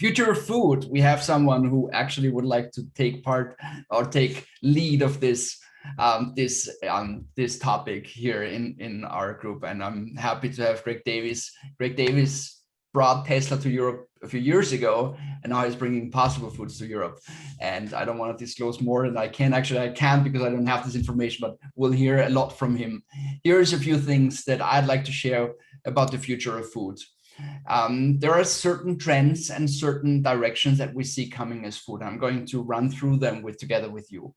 Future of food. We have someone who actually would like to take part or take lead of this topic here in our group, and I'm happy to have Greg Davies. Greg Davies brought Tesla to Europe a few years ago, and now he's bringing Impossible Foods to Europe. And I don't want to disclose more than I can. Actually, I can't because I don't have this information, but we'll hear a lot from him. Here's a few things that I'd like to share about the future of food. There are certain trends and certain directions that we see coming as food. I'm going to run through them together with you.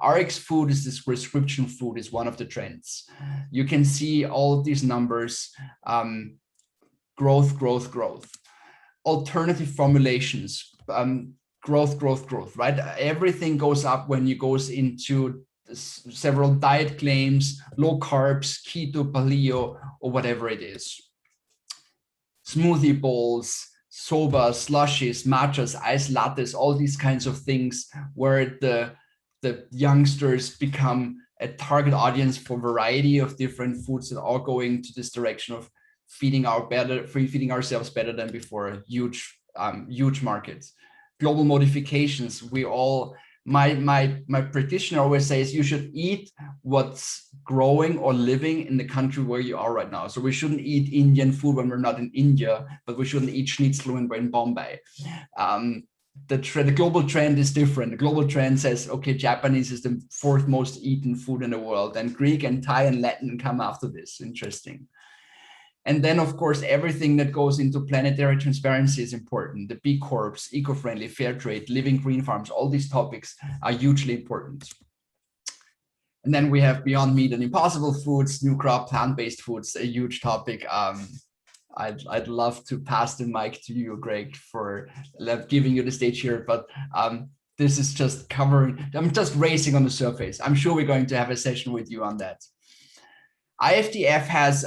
RX food is this prescription food is one of the trends. You can see all of these numbers, growth, growth, growth. Alternative formulations, growth, right? Everything goes up when you goes into several diet claims, low carbs, keto, paleo, or whatever it is. Smoothie bowls, soba, slushies, matchas, ice lattes, all these kinds of things where the youngsters become a target audience for a variety of different foods that are going to this direction of feeding ourselves better than before. Huge markets. Global modifications. My practitioner always says you should eat what's growing or living in the country where you are right now. So we shouldn't eat Indian food when we're not in India, but we shouldn't eat schnitzel when we're in Bombay. The global trend is different. The global trend says, okay, Japanese is the fourth most eaten food in the world, and Greek and Thai and Latin come after this. Interesting. And then, of course, everything that goes into planetary transparency is important. The B Corps, eco-friendly, fair trade, living green farms, all these topics are hugely important. And then we have Beyond Meat and Impossible Foods, new crop, plant-based foods, a huge topic. I'd love to pass the mic to you, Greg, for giving you the stage here, but this is just covering, I'm just racing on the surface. I'm sure we're going to have a session with you on that. IFDF has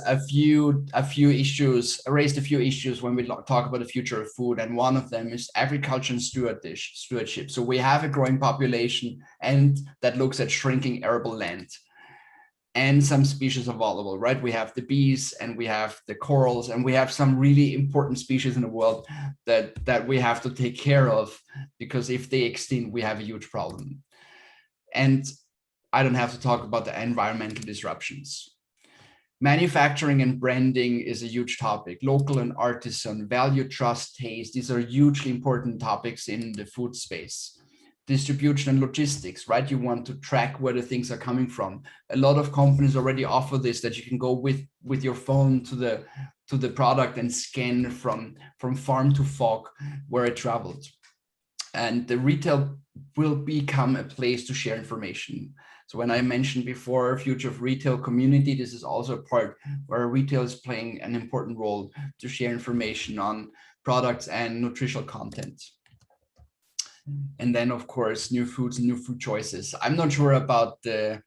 raised a few issues when we talk about the future of food, and one of them is agriculture and stewardship. So we have a growing population, and that looks at shrinking arable land, and some species are vulnerable, right? We have the bees, and we have the corals, and we have some really important species in the world that we have to take care of, because if they extinct, we have a huge problem. And I don't have to talk about the environmental disruptions. Manufacturing and branding is a huge topic. Local and artisan, value, trust, taste. These are hugely important topics in the food space. Distribution and logistics, right? You want to track where the things are coming from. A lot of companies already offer this, that you can go with your phone to the product and scan from farm to fork where it traveled. And the retail will become a place to share information. So when I mentioned before, future of retail community, this is also a part where retail is playing an important role to share information on products and nutritional content. And then, of course, new foods and new food choices. I'm not sure about the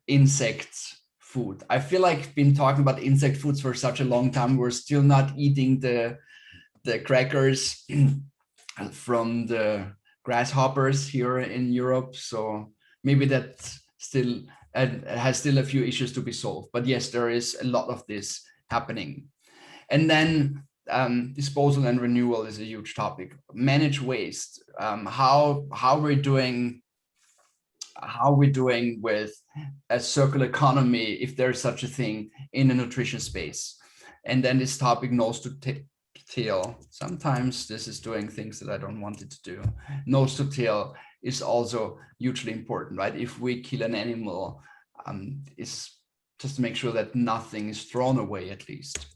insect food. I feel like I've been talking about insect foods for such a long time. We're still not eating the crackers from the grasshoppers here in Europe. So maybe that still has a few issues to be solved. But yes, there is a lot of this happening. And then disposal and renewal is a huge topic. Manage waste. How we're doing with a circular economy, if there's such a thing in the nutrition space. And then this topic nose to tail. Sometimes this is doing things that I don't want it to do. Nose to tail is also hugely important, right? If we kill an animal, it's just to make sure that nothing is thrown away, at least.